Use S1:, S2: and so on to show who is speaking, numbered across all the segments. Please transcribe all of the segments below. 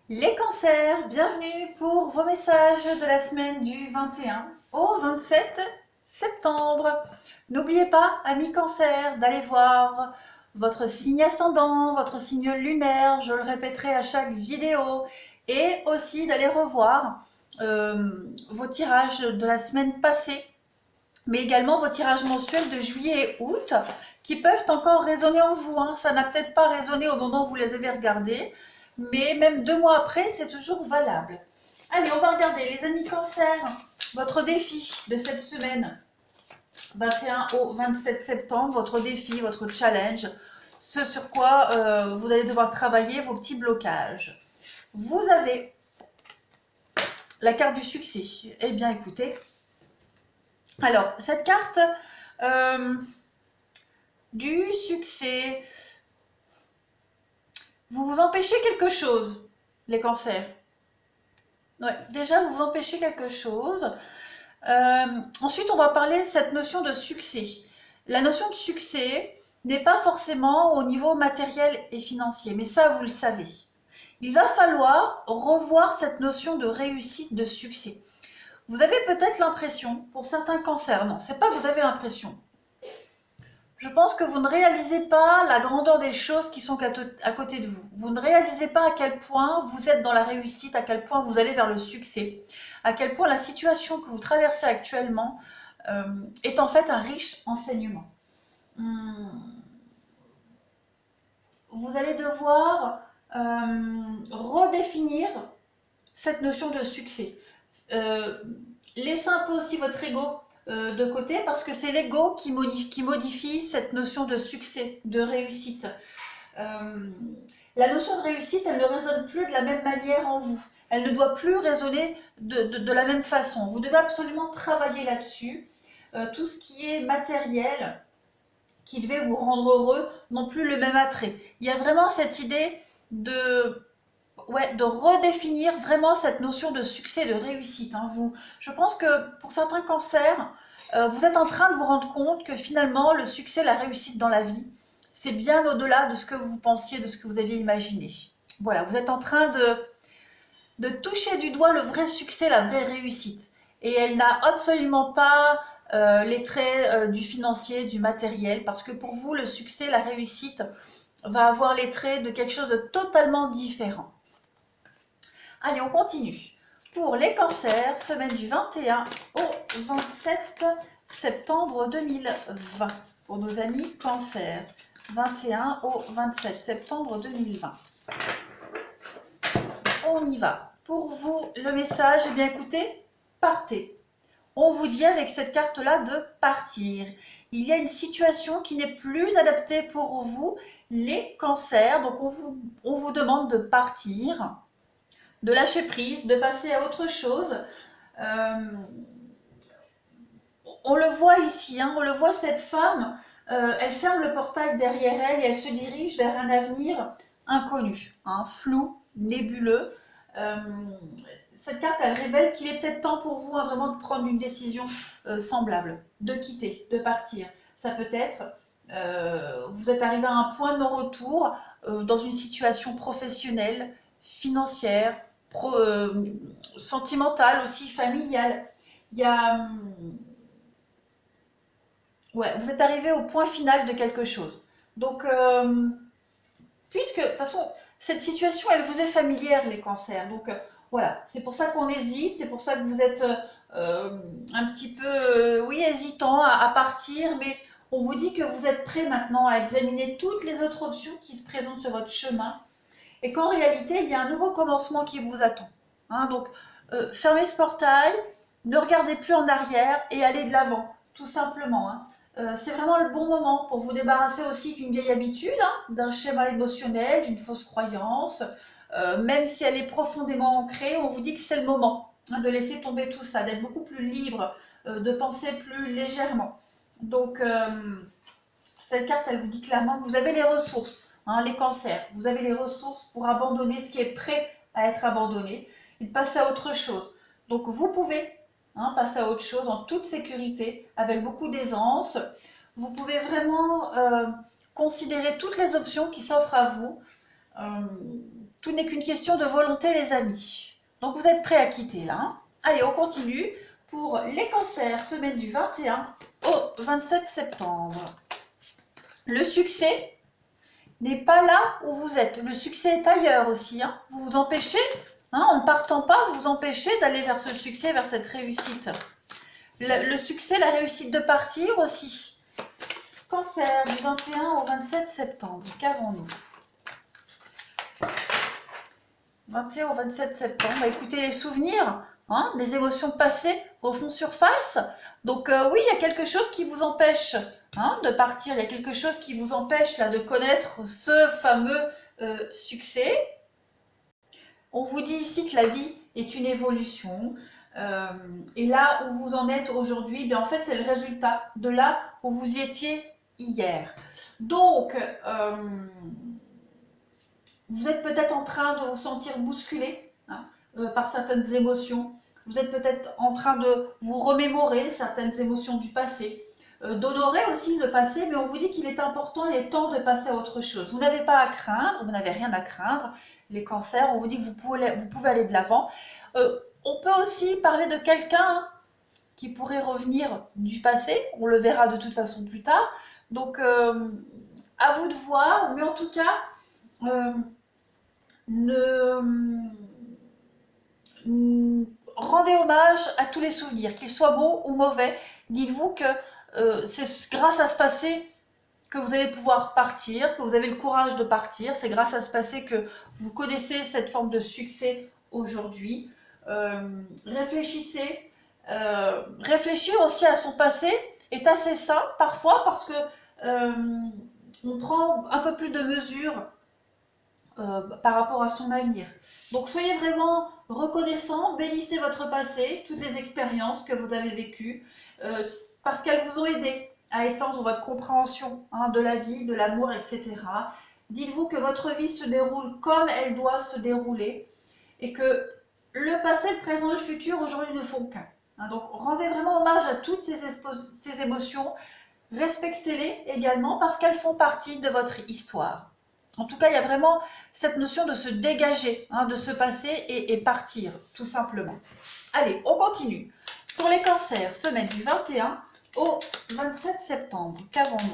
S1: Les cancers, bienvenue pour vos messages de la semaine du 21 au 27 septembre. N'oubliez pas, amis cancer, d'aller voir votre signe ascendant, votre signe lunaire, je le répéterai à chaque vidéo, et aussi d'aller revoir vos tirages de la semaine passée, mais également vos tirages mensuels de juillet et août, qui peuvent encore résonner en vous. Ça n'a peut-être pas résonné au moment où vous les avez regardés, mais même 2 mois après, c'est toujours valable. Allez, on va regarder, les amis cancer, votre défi de cette semaine, 21 au 27 septembre, votre défi, votre challenge, ce sur quoi vous allez devoir travailler vos petits blocages. Vous avez la carte du succès. Eh bien, écoutez, alors, cette carte du succès, vous vous empêchez quelque chose, les cancers. Ouais, déjà, vous vous empêchez quelque chose. Ensuite, on va parler de cette notion de succès. La notion de succès n'est pas forcément au niveau matériel et financier, mais ça, vous le savez. Il va falloir revoir cette notion de réussite, de succès. Vous avez peut-être l'impression, pour certains cancers, non, c'est pas que vous avez l'impression. Je pense que vous ne réalisez pas la grandeur des choses qui sont à côté de vous. Vous ne réalisez pas à quel point vous êtes dans la réussite, à quel point vous allez vers le succès, à quel point la situation que vous traversez actuellement est en fait un riche enseignement. Vous allez devoir redéfinir cette notion de succès. Laissez un peu aussi votre ego de côté, parce que c'est l'ego qui modifie cette notion de succès, de réussite. La notion de réussite, elle ne résonne plus de la même manière en vous. Elle ne doit plus résonner de la même façon. Vous devez absolument travailler là-dessus. Tout ce qui est matériel, qui devait vous rendre heureux, non plus le même attrait. Il y a vraiment cette idée de redéfinir vraiment cette notion de succès, de réussite. Je pense que pour certains cancers, vous êtes en train de vous rendre compte que finalement, le succès, la réussite dans la vie, c'est bien au-delà de ce que vous pensiez, de ce que vous aviez imaginé. Voilà, vous êtes en train de toucher du doigt le vrai succès, la vraie réussite. Et elle n'a absolument pas les traits du financier, du matériel, parce que pour vous, le succès, la réussite va avoir les traits de quelque chose de totalement différent. Allez, on continue. Pour les cancers, semaine du 21 au 27 septembre 2020. Pour nos amis cancers, 21 au 27 septembre 2020. On y va. Pour vous, le message, eh bien écoutez, partez. On vous dit avec cette carte-là de partir. Il y a une situation qui n'est plus adaptée pour vous, les cancers. Donc on vous demande de partir, de lâcher prise, de passer à autre chose. On le voit ici, on le voit, cette femme, elle ferme le portail derrière elle et elle se dirige vers un avenir inconnu, flou, nébuleux. Cette carte, elle révèle qu'il est peut-être temps pour vous vraiment de prendre une décision semblable, de quitter, de partir. Ça peut être, vous êtes arrivé à un point de non-retour dans une situation professionnelle, financière, sentimentale aussi, familiale. Il y a... vous êtes arrivé au point final de quelque chose. Donc, puisque, de toute façon, cette situation, elle vous est familière, les cancers. Donc, voilà, c'est pour ça qu'on hésite, c'est pour ça que vous êtes un petit peu, hésitant à partir, mais on vous dit que vous êtes prêt maintenant à examiner toutes les autres options qui se présentent sur votre chemin, et qu'en réalité, il y a un nouveau commencement qui vous attend. Donc, fermez ce portail, ne regardez plus en arrière et allez de l'avant, tout simplement. C'est vraiment le bon moment pour vous débarrasser aussi d'une vieille habitude, d'un schéma émotionnel, d'une fausse croyance. Même si elle est profondément ancrée, on vous dit que c'est le moment de laisser tomber tout ça, d'être beaucoup plus libre, de penser plus légèrement. Donc, cette carte, elle vous dit clairement que vous avez les ressources, les cancers. Vous avez les ressources pour abandonner ce qui est prêt à être abandonné et de passer à autre chose. Donc, vous pouvez passer à autre chose en toute sécurité, avec beaucoup d'aisance. Vous pouvez vraiment considérer toutes les options qui s'offrent à vous. Tout n'est qu'une question de volonté, les amis. Donc vous êtes prêts à quitter là, hein? Allez, on continue pour les cancers, semaine du 21 au 27 septembre. Le succès n'est pas là où vous êtes. Le succès est ailleurs aussi, hein. Vous vous empêchez, hein, en ne partant pas, vous vous empêchez d'aller vers ce succès, vers cette réussite. Le succès, la réussite de partir aussi. Cancer du 21 au 27 septembre, qu'avons-nous? 21 au 27 septembre, bah, écoutez, les souvenirs, hein, des émotions passées refont surface. Donc oui, il y a quelque chose qui vous empêche, hein, de partir, il y a quelque chose qui vous empêche là de connaître ce fameux succès. On vous dit ici que la vie est une évolution. Et là où vous en êtes aujourd'hui, bien en fait c'est le résultat de là où vous y étiez hier. Donc, vous êtes peut-être en train de vous sentir bousculé, hein, par certaines émotions. Vous êtes peut-être en train de vous remémorer certaines émotions du passé, d'honorer aussi le passé, mais on vous dit qu'il est important, il est temps de passer à autre chose. Vous n'avez pas à craindre, vous n'avez rien à craindre. Les cancers, on vous dit que vous pouvez aller de l'avant. On peut aussi parler de quelqu'un qui pourrait revenir du passé, on le verra de toute façon plus tard. Donc, à vous de voir, mais en tout cas, rendez hommage à tous les souvenirs, qu'ils soient bons ou mauvais. Dites-vous que c'est grâce à ce passé que vous allez pouvoir partir, que vous avez le courage de partir. C'est grâce à ce passé que vous connaissez cette forme de succès aujourd'hui. Réfléchissez. Réfléchir aussi à son passé est assez sain parfois parce que on prend un peu plus de mesures par rapport à son avenir. Donc soyez vraiment reconnaissants, bénissez votre passé, toutes les expériences que vous avez vécues, parce qu'elles vous ont aidé à étendre votre compréhension, hein, de la vie, de l'amour, etc. Dites-vous que votre vie se déroule comme elle doit se dérouler et que le passé, le présent et le futur aujourd'hui ne font qu'un. Hein, donc rendez vraiment hommage à toutes ces émotions, respectez-les également parce qu'elles font partie de votre histoire. En tout cas, il y a vraiment cette notion de se dégager, hein, de se passer et partir, tout simplement. Allez, on continue. Pour les cancers, semaine du 21 au 27 septembre, qu'avons-nous?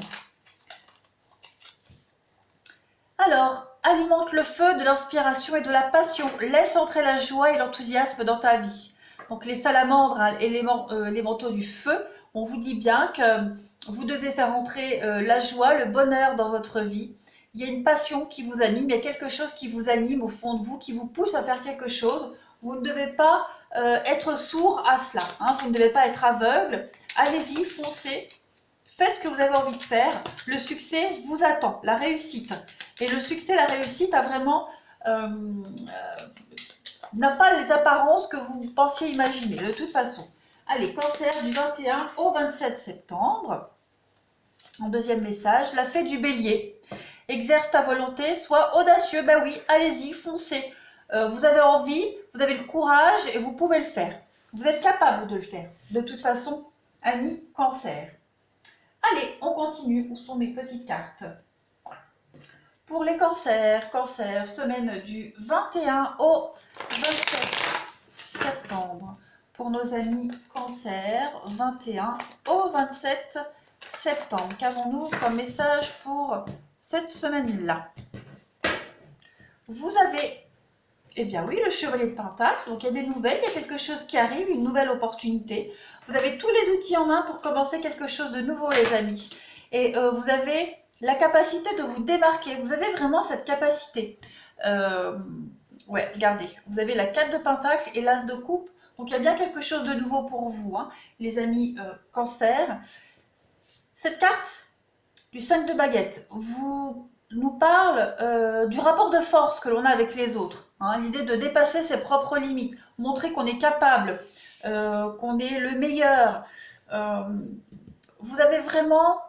S1: Alors, alimente le feu de l'inspiration et de la passion. Laisse entrer la joie et l'enthousiasme dans ta vie. Donc les salamandres, hein, élémentaux du feu, on vous dit bien que vous devez faire entrer la joie, le bonheur dans votre vie. Il y a une passion qui vous anime, il y a quelque chose qui vous anime au fond de vous, qui vous pousse à faire quelque chose. Vous ne devez pas être sourd à cela, hein, vous ne devez pas être aveugle. Allez-y, foncez, faites ce que vous avez envie de faire. Le succès vous attend, la réussite. Et le succès, la réussite a vraiment... n'a pas les apparences que vous pensiez imaginer, de toute façon. Allez, cancer du 21 au 27 septembre. En deuxième message, la fée du bélier. Exerce ta volonté, sois audacieux. Ben oui, allez-y, foncez. Vous avez envie, vous avez le courage et vous pouvez le faire. Vous êtes capable de le faire. De toute façon, amis cancer. Allez, on continue. Où sont mes petites cartes? Pour les cancers, semaine du 21 au 27 septembre. Pour nos amis cancer, 21 au 27 septembre. Qu'avons-nous comme message pour cette semaine-là? Vous avez, eh bien oui, le chevalier de Pentacle. Donc il y a des nouvelles, il y a quelque chose qui arrive, une nouvelle opportunité. Vous avez tous les outils en main pour commencer quelque chose de nouveau, les amis. Et vous avez la capacité de vous démarquer. Vous avez vraiment cette capacité. Ouais, regardez. Vous avez la 4 de Pentacle et l'As de Coupe. Donc il y a bien quelque chose de nouveau pour vous, hein, les amis cancer. Cette carte du 5 de baguette nous parle du rapport de force que l'on a avec les autres. Hein, l'idée de dépasser ses propres limites. Montrer qu'on est capable, qu'on est le meilleur. Vous avez vraiment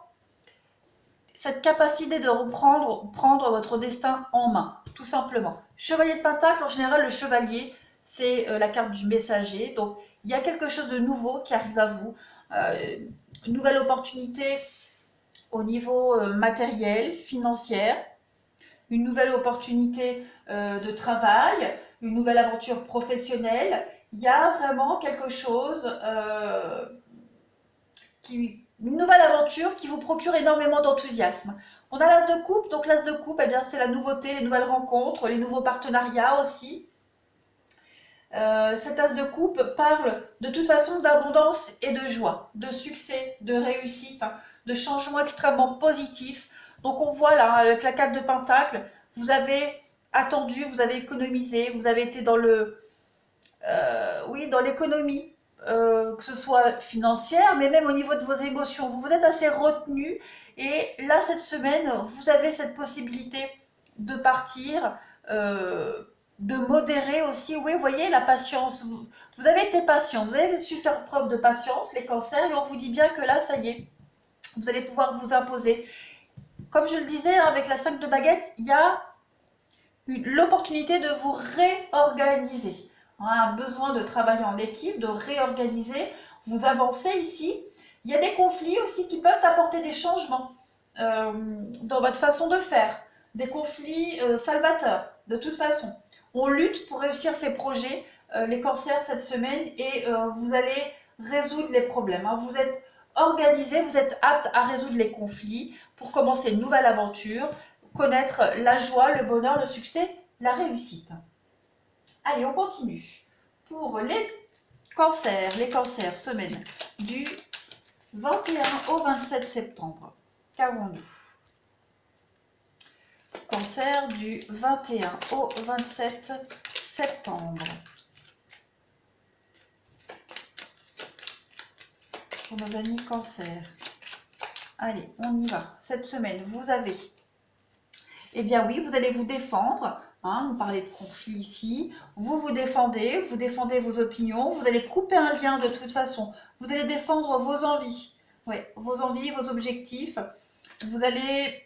S1: cette capacité de prendre votre destin en main, tout simplement. Chevalier de Pentacle, en général, le chevalier, c'est la carte du messager. Donc, il y a quelque chose de nouveau qui arrive à vous. Une nouvelle opportunité au niveau matériel, financier. une nouvelle opportunité de travail, une nouvelle aventure professionnelle. Il y a vraiment quelque chose une nouvelle aventure qui vous procure énormément d'enthousiasme. On a l'as de coupe, donc l'as de coupe, eh bien, c'est la nouveauté, les nouvelles rencontres, les nouveaux partenariats aussi. Cet as de coupe parle de toute façon d'abondance et de joie, de succès, de réussite, hein, de changements extrêmement positifs. Donc on voit là, avec la 4 de Pentacle, vous avez attendu, vous avez économisé, vous avez été dans oui, dans l'économie, que ce soit financière, mais même au niveau de vos émotions. Vous êtes assez retenu et là, cette semaine, vous avez cette possibilité de partir, de modérer aussi. Oui, vous voyez, la patience. Vous avez été patient, vous avez su faire preuve de patience, les cancers, et on vous dit bien que là, ça y est, vous allez pouvoir vous imposer. Comme je le disais, avec la 5 de baguette, il y a l'opportunité de vous réorganiser. On a besoin de travailler en équipe, de réorganiser, vous avancez ici. Il y a des conflits aussi qui peuvent apporter des changements dans votre façon de faire, des conflits salvateurs. De toute façon, on lutte pour réussir ces projets, les cancers cette semaine, et vous allez résoudre les problèmes. Hein. Vous êtes organisé, vous êtes apte à résoudre les conflits pour commencer une nouvelle aventure, connaître la joie, le bonheur, le succès, la réussite. Allez, on continue. Pour les cancers semaine du 21 au 27 septembre. Qu'avons-nous? Cancer du 21 au 27 septembre. Pour nos amis cancer. Allez, on y va. Cette semaine, vous avez... Eh bien oui, vous allez vous défendre. Hein, on parlait de conflit ici. Vous défendez vos opinions. Vous allez couper un lien de toute façon. Vous allez défendre vos envies. Oui, vos envies, vos objectifs. Vous allez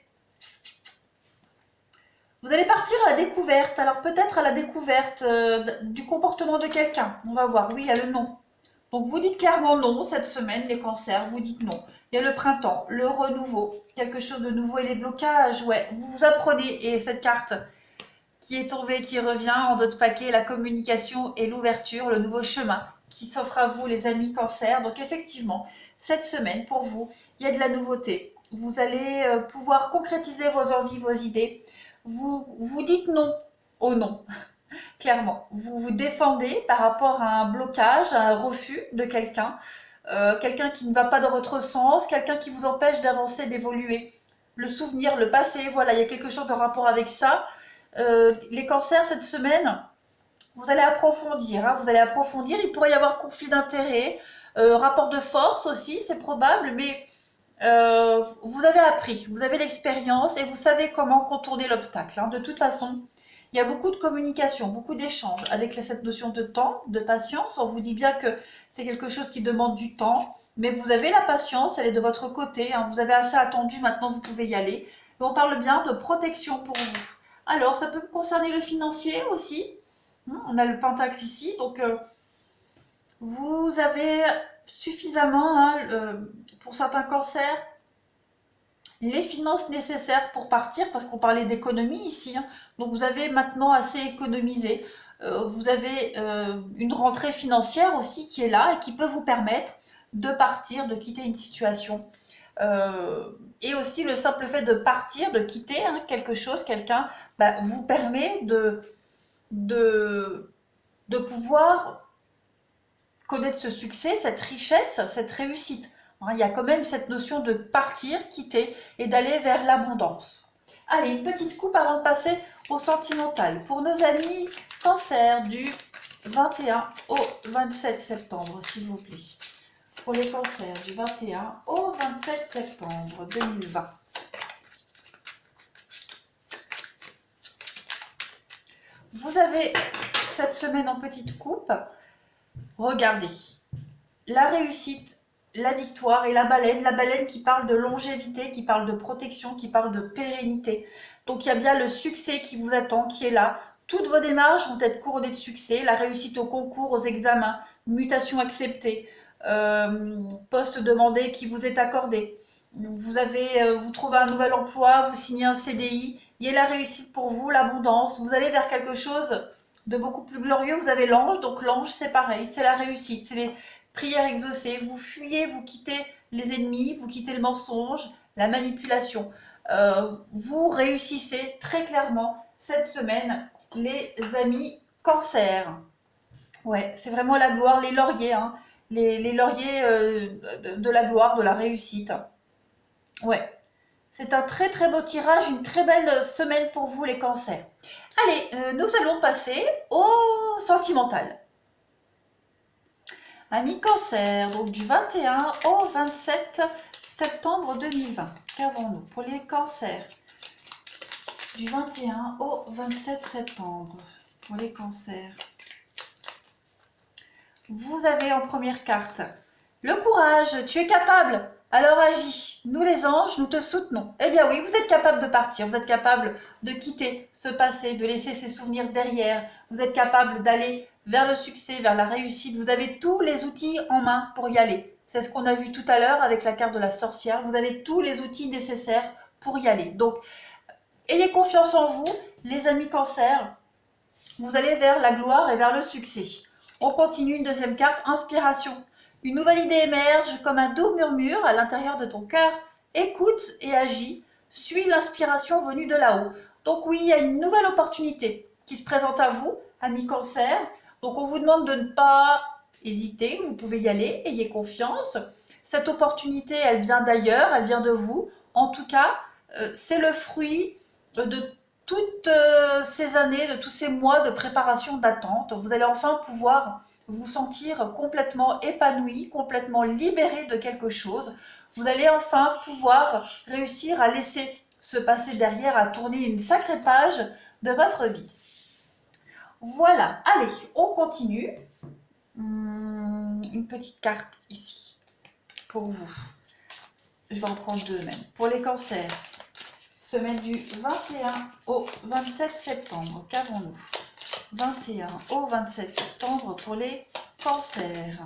S1: partir à la découverte. Alors peut-être à la découverte du comportement de quelqu'un. On va voir. Oui, il y a le non. Donc vous dites clairement non cette semaine, les cancers. Vous dites non. Il y a le printemps, le renouveau, quelque chose de nouveau et les blocages. Ouais, vous apprenez. Et cette carte qui est tombée, qui revient en d'autres paquets, la communication et l'ouverture, le nouveau chemin qui s'offre à vous, les amis cancer. Donc effectivement, cette semaine, pour vous, il y a de la nouveauté. Vous allez pouvoir concrétiser vos envies, vos idées. Vous dites non au non, clairement. Vous vous défendez par rapport à un blocage, à un refus de quelqu'un. Quelqu'un qui ne va pas dans votre sens, quelqu'un qui vous empêche d'avancer, d'évoluer. Le souvenir, le passé, voilà, il y a quelque chose en rapport avec ça. Les cancers cette semaine, vous allez approfondir. Hein, vous allez approfondir. Il pourrait y avoir conflit d'intérêts, rapport de force aussi, c'est probable, mais vous avez appris, vous avez l'expérience et vous savez comment contourner l'obstacle. Hein. De toute façon, il y a beaucoup de communication, beaucoup d'échanges avec cette notion de temps, de patience. On vous dit bien que c'est quelque chose qui demande du temps, mais vous avez la patience, elle est de votre côté. Hein. Vous avez assez attendu, maintenant vous pouvez y aller. Et on parle bien de protection pour vous. Alors, ça peut concerner le financier aussi. On a le pentacle ici, donc vous avez suffisamment, hein, pour certains cancers, les finances nécessaires pour partir, parce qu'on parlait d'économie ici. Hein. Donc vous avez maintenant assez économisé. Vous avez une rentrée financière aussi qui est là et qui peut vous permettre de partir, de quitter une situation. Et aussi le simple fait de partir, de quitter hein, quelque chose, quelqu'un, bah, vous permet de pouvoir connaître ce succès, cette richesse, cette réussite. Hein, il y a quand même cette notion de partir, quitter et d'aller vers l'abondance. Allez, une petite coupe avant de passer au sentimental. Pour nos amis cancer du 21 au 27 septembre, s'il vous plaît. Pour les cancers du 21 au 27 septembre 2020. Vous avez cette semaine en petite coupe. Regardez, la réussite, la victoire et la baleine qui parle de longévité, qui parle de protection, qui parle de pérennité. Donc il y a bien le succès qui vous attend, qui est là. Toutes vos démarches vont être couronnées de succès, la réussite au concours, aux examens, mutation acceptée, poste demandé qui vous est accordé. Vous trouvez un nouvel emploi, vous signez un CDI il y a la réussite pour vous, l'abondance. Vous allez vers quelque chose de beaucoup plus glorieux. Vous avez l'ange, donc l'ange c'est pareil, c'est la réussite, c'est les prières exaucées. Vous fuyez, vous quittez les ennemis, vous quittez le mensonge, la manipulation. Vous réussissez très clairement cette semaine, les amis Cancer. Ouais, c'est vraiment la gloire, les lauriers, hein, les lauriers de la gloire, de la réussite. Ouais, c'est un très très beau tirage, une très belle semaine pour vous les cancers. Allez, nous allons passer au sentimental. Amis cancer, donc du 21 au 27 septembre 2020. Qu'avons-nous pour les cancers? Du 21 au 27 septembre pour les cancers. Vous avez en première carte le courage, tu es capable, alors agis. Nous les anges, nous te soutenons. Eh bien oui, vous êtes capable de partir, vous êtes capable de quitter ce passé, de laisser ces souvenirs derrière. Vous êtes capable d'aller vers le succès, vers la réussite. Vous avez tous les outils en main pour y aller. C'est ce qu'on a vu tout à l'heure avec la carte de la sorcière. Vous avez tous les outils nécessaires pour y aller. Donc, ayez confiance en vous, les amis cancer. Vous allez vers la gloire et vers le succès. On continue, une deuxième carte, inspiration. Une nouvelle idée émerge comme un doux murmure à l'intérieur de ton cœur. Écoute et agis. Suis l'inspiration venue de là-haut. Donc oui, il y a une nouvelle opportunité qui se présente à vous, amis cancer. Donc on vous demande de ne pas hésiter, vous pouvez y aller, ayez confiance. Cette opportunité, elle vient d'ailleurs, elle vient de vous. En tout cas, c'est le fruit de toutes ces années, de tous ces mois de préparation, d'attente. Vous allez enfin pouvoir vous sentir complètement épanoui, complètement libéré de quelque chose. Vous allez enfin pouvoir réussir à laisser se passer derrière, à tourner une sacrée page de votre vie. Voilà, allez, on continue. Une petite carte ici, pour vous. Je vais en prendre deux même. Pour les cancers, semaine du 21 au 27 septembre, qu'avons-nous? 21 au 27 septembre pour les cancers.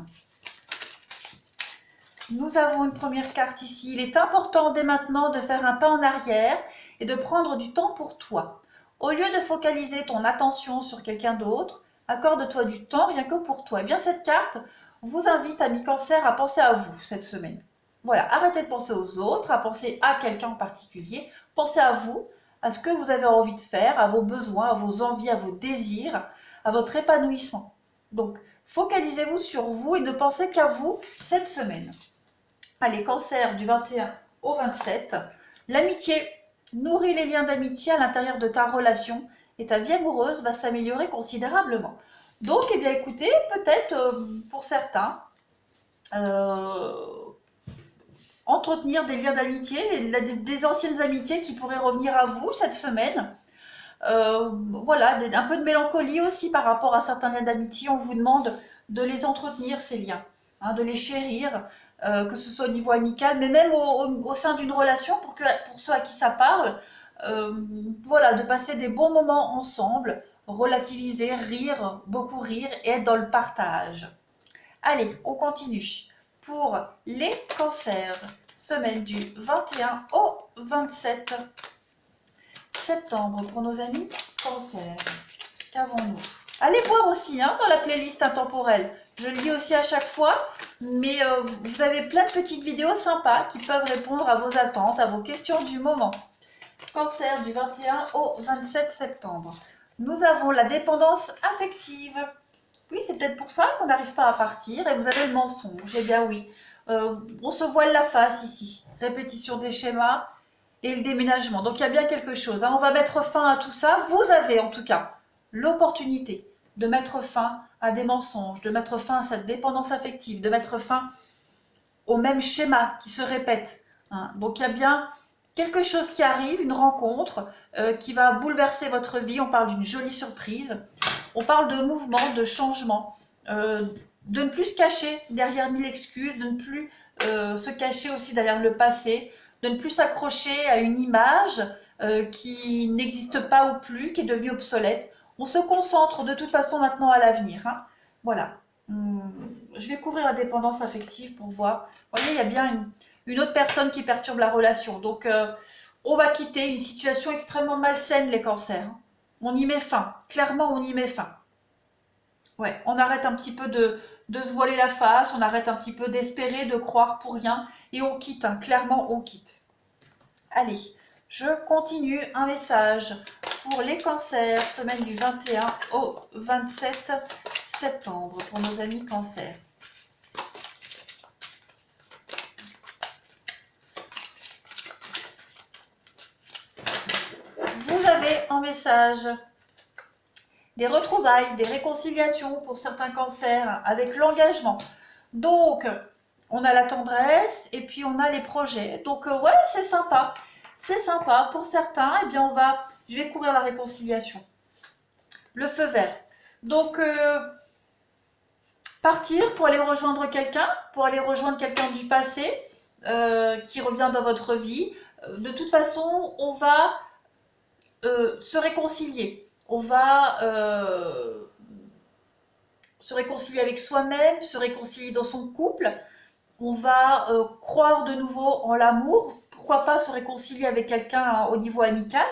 S1: Nous avons une première carte ici. Il est important dès maintenant de faire un pas en arrière et de prendre du temps pour toi. Au lieu de focaliser ton attention sur quelqu'un d'autre, accorde-toi du temps rien que pour toi. Eh bien, cette carte vous invite, amis cancer, à penser à vous cette semaine. Voilà, arrêtez de penser aux autres, à penser à quelqu'un en particulier. Pensez à vous, à ce que vous avez envie de faire, à vos besoins, à vos envies, à vos désirs, à votre épanouissement. Donc, focalisez-vous sur vous et ne pensez qu'à vous cette semaine. Allez, cancer du 21 au 27. L'amitié. Nourris les liens d'amitié à l'intérieur de ta relation et ta vie amoureuse va s'améliorer considérablement. Donc, eh bien, écoutez, peut-être pour certains, entretenir des liens d'amitié, des anciennes amitiés qui pourraient revenir à vous cette semaine. Voilà, un peu de mélancolie aussi par rapport à certains liens d'amitié. On vous demande de les entretenir, ces liens, hein, de les chérir, que ce soit au niveau amical, mais même au sein d'une relation, pour ceux à qui ça parle, voilà, de passer des bons moments ensemble, relativiser, rire, beaucoup rire et être dans le partage. Allez, on continue. Pour les cancers, semaine du 21 au 27 septembre pour nos amis cancers. Qu'avons-nous? Allez voir aussi hein, dans la playlist intemporelle. Je le dis aussi à chaque fois, mais vous avez plein de petites vidéos sympas qui peuvent répondre à vos attentes, à vos questions du moment. Cancer du 21 au 27 septembre. Nous avons la dépendance affective. Oui, c'est peut-être pour ça qu'on n'arrive pas à partir. Et vous avez le mensonge. Eh bien oui, on se voile la face ici. Répétition des schémas et le déménagement. Donc il y a bien quelque chose. Hein. On va mettre fin à tout ça. Vous avez en tout cas l'opportunité de mettre fin à des mensonges, de mettre fin à cette dépendance affective, de mettre fin au même schéma qui se répète. Hein. Donc il y a bien quelque chose qui arrive, une rencontre qui va bouleverser votre vie. On parle d'une jolie surprise. On parle de mouvement, de changement, de ne plus se cacher derrière mille excuses, de ne plus se cacher aussi derrière le passé, de ne plus s'accrocher à une image qui n'existe pas ou plus, qui est devenue obsolète. On se concentre de toute façon maintenant à l'avenir. Hein. Voilà. Je vais couvrir la dépendance affective pour voir. Vous voyez, il y a bien une autre personne qui perturbe la relation. Donc, on va quitter une situation extrêmement malsaine, les cancers. On y met fin. Clairement, on y met fin. Ouais, on arrête un petit peu de se voiler la face, on arrête un petit peu d'espérer, de croire pour rien, et on quitte, hein. Clairement, on quitte. Allez, je continue un message pour les cancers, semaine du 21 au 27 septembre, pour nos amis cancers. Vous avez un message, des retrouvailles, des réconciliations pour certains cancers, avec l'engagement. Donc, on a la tendresse et puis on a les projets. Donc, ouais, c'est sympa. C'est sympa. Pour certains, eh bien, je vais courir la réconciliation. Le feu vert. Donc, partir pour aller rejoindre quelqu'un, du passé qui revient dans votre vie. De toute façon, on va se réconcilier. On va se réconcilier avec soi-même, se réconcilier dans son couple. On va croire de nouveau en l'amour. Pourquoi pas se réconcilier avec quelqu'un au niveau amical?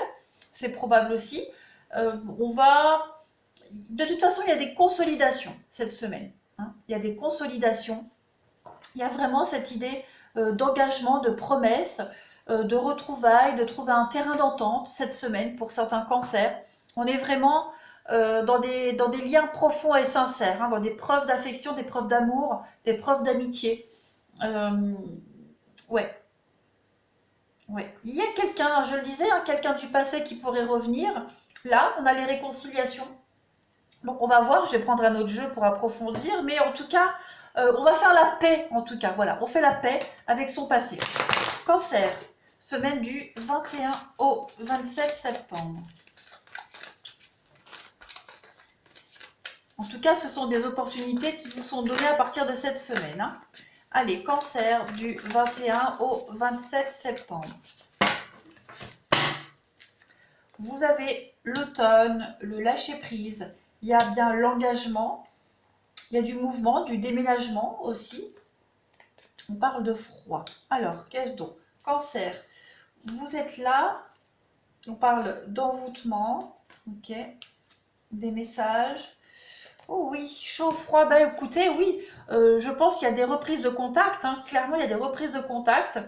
S1: C'est probable aussi. De toute façon, il y a des consolidations cette semaine. Hein. Il y a des consolidations. Il y a vraiment cette idée d'engagement, de promesse, de retrouvailles, de trouver un terrain d'entente cette semaine pour certains cancers. On est vraiment dans des liens profonds et sincères, hein, dans des preuves d'affection, des preuves d'amour, des preuves d'amitié. Ouais. Ouais. Il y a quelqu'un, je le disais, hein, quelqu'un du passé qui pourrait revenir. Là, on a les réconciliations. Donc on va voir, je vais prendre un autre jeu pour approfondir, mais en tout cas, on va faire la paix, en tout cas. Voilà, on fait la paix avec son passé. Cancer, semaine du 21 au 27 septembre. En tout cas, ce sont des opportunités qui vous sont données à partir de cette semaine. Hein. Allez, cancer du 21 au 27 septembre. Vous avez l'automne, le lâcher-prise. Il y a bien l'engagement. Il y a du mouvement, du déménagement aussi. On parle de froid. Alors, qu'est-ce donc? Cancer, vous êtes là. On parle d'envoûtement. Ok. Des messages. Oh oui, chaud, froid, bah écoutez, oui, je pense qu'il y a des reprises de contact, hein. Clairement il y a des reprises de contact.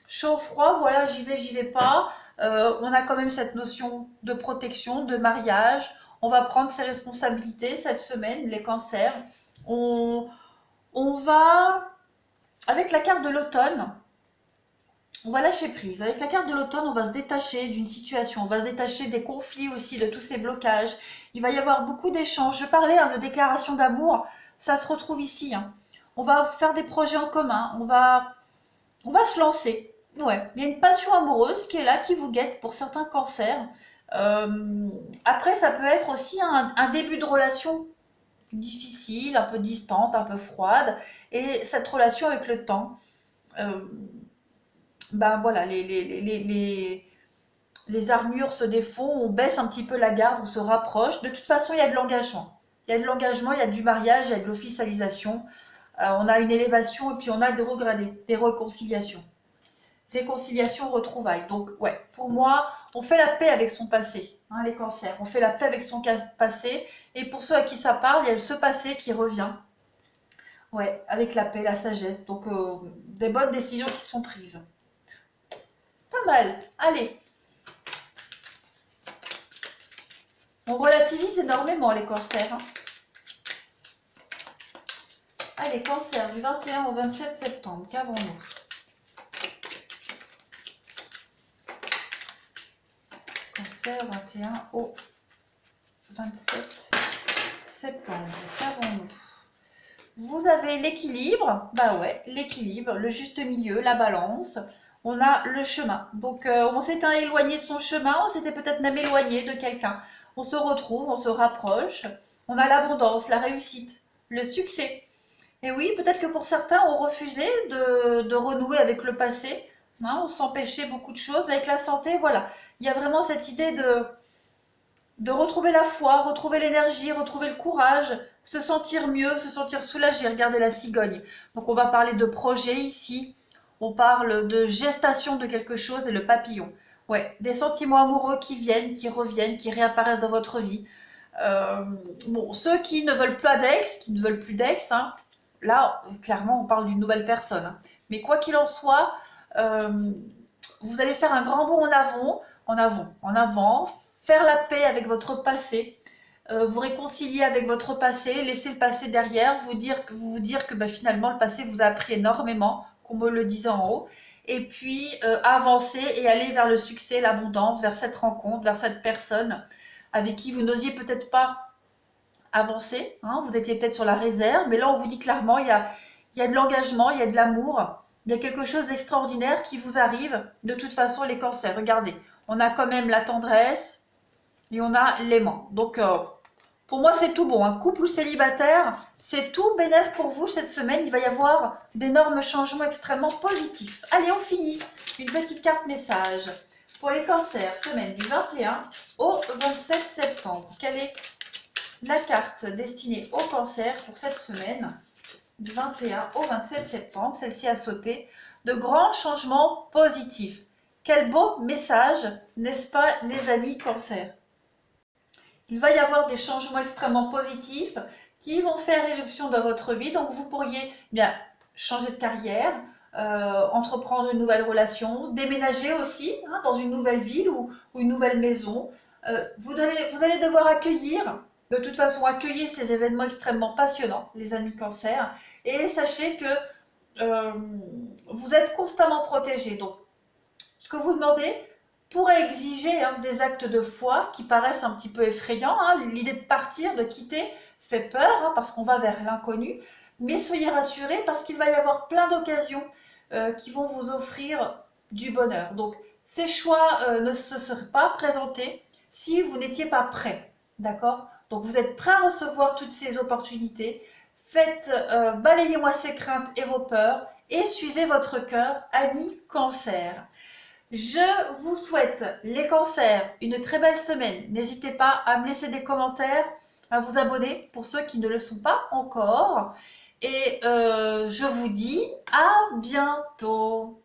S1: Chaud, froid, voilà, j'y vais pas. On a quand même cette notion de protection, de mariage. On va prendre ses responsabilités cette semaine, les cancers. On va, avec la carte de l'automne, on va lâcher prise. Avec la carte de l'automne, on va se détacher d'une situation, on va se détacher des conflits aussi, de tous ces blocages. Il va y avoir beaucoup d'échanges. Je parlais de déclaration d'amour, ça se retrouve ici. Hein. On va faire des projets en commun, on va se lancer. Ouais, il y a une passion amoureuse qui est là, qui vous guette pour certains cancers. Après, ça peut être aussi un début de relation difficile, un peu distante, un peu froide. Et cette relation avec le temps... ben voilà, les armures se défont, on baisse un petit peu la garde, on se rapproche. De toute façon, il y a de l'engagement. Il y a de l'engagement, il y a du mariage, il y a de l'officialisation. On a une élévation et puis on a des regradés, des réconciliations. Réconciliation, retrouvailles. Donc, ouais, pour moi, on fait la paix avec son passé, hein, les cancers. On fait la paix avec son passé. Et pour ceux à qui ça parle, il y a ce passé qui revient. Ouais, avec la paix, la sagesse. Donc, des bonnes décisions qui sont prises. Pas mal. Allez. On relativise énormément les cancers. Hein. Allez, cancer du 21 au 27 septembre. Qu'avons-nous? Cancer 21 au 27 septembre. Qu'avons-nous? Vous avez l'équilibre. Bah ouais, l'équilibre, le juste milieu, la balance. On a le chemin. Donc, on s'était éloigné de son chemin, on s'était peut-être même éloigné de quelqu'un. On se retrouve, on se rapproche. On a l'abondance, la réussite, le succès. Et oui, peut-être que pour certains, on refusait de renouer avec le passé. Hein, on s'empêchait beaucoup de choses. Mais avec la santé, voilà. Il y a vraiment cette idée de retrouver la foi, retrouver l'énergie, retrouver le courage, se sentir mieux, se sentir soulagé. Regardez la cigogne. Donc, on va parler de projet ici. On parle de gestation de quelque chose et le papillon. Ouais, des sentiments amoureux qui viennent, qui reviennent, qui réapparaissent dans votre vie. Euh, bon, ceux qui ne veulent plus d'ex, qui ne veulent plus d'ex, hein, là, clairement, on parle d'une nouvelle personne, hein. Mais quoi qu'il en soit, euh, vous allez faire un grand bond en avant, en avant, faire la paix avec votre passé, vous réconcilier avec votre passé, laisser le passé derrière, vous dire que bah, finalement le passé vous a appris énormément, qu'on me le disait en haut, et puis avancer et aller vers le succès, l'abondance, vers cette rencontre, vers cette personne avec qui vous n'osiez peut-être pas avancer, hein, vous étiez peut-être sur la réserve, mais là on vous dit clairement, il y a de l'engagement, il y a de l'amour, il y a quelque chose d'extraordinaire qui vous arrive. De toute façon, les cancers, regardez, on a quand même la tendresse et on a l'aimant. Donc, pour moi, c'est tout bon. Un couple ou célibataire, c'est tout bénéf pour vous cette semaine. Il va y avoir d'énormes changements extrêmement positifs. Allez, on finit. Une petite carte message pour les cancers, semaine du 21 au 27 septembre. Quelle est la carte destinée aux cancers pour cette semaine du 21 au 27 septembre? Celle-ci a sauté. De grands changements positifs. Quel beau message, n'est-ce pas, les amis cancers? Il va y avoir des changements extrêmement positifs qui vont faire éruption dans votre vie. Donc vous pourriez bien changer de carrière, entreprendre une nouvelle relation, déménager aussi, hein, dans une nouvelle ville ou une nouvelle maison. Vous allez devoir accueillir, de toute façon accueillir ces événements extrêmement passionnants, les amis cancer. Et sachez que euh, vous êtes constamment protégés. Donc ce que vous demandez pourrait exiger, hein, des actes de foi qui paraissent un petit peu effrayants, hein. L'idée de partir, de quitter, fait peur, hein, parce qu'on va vers l'inconnu. Mais soyez rassurés parce qu'il va y avoir plein d'occasions qui vont vous offrir du bonheur. Donc ces choix ne se seraient pas présentés si vous n'étiez pas prêt. D'accord? Donc vous êtes prêt à recevoir toutes ces opportunités. Faites, balayez-moi ces craintes et vos peurs et suivez votre cœur, amis cancer. Je vous souhaite, les cancers, une très belle semaine. N'hésitez pas à me laisser des commentaires, à vous abonner pour ceux qui ne le sont pas encore. Et je vous dis à bientôt.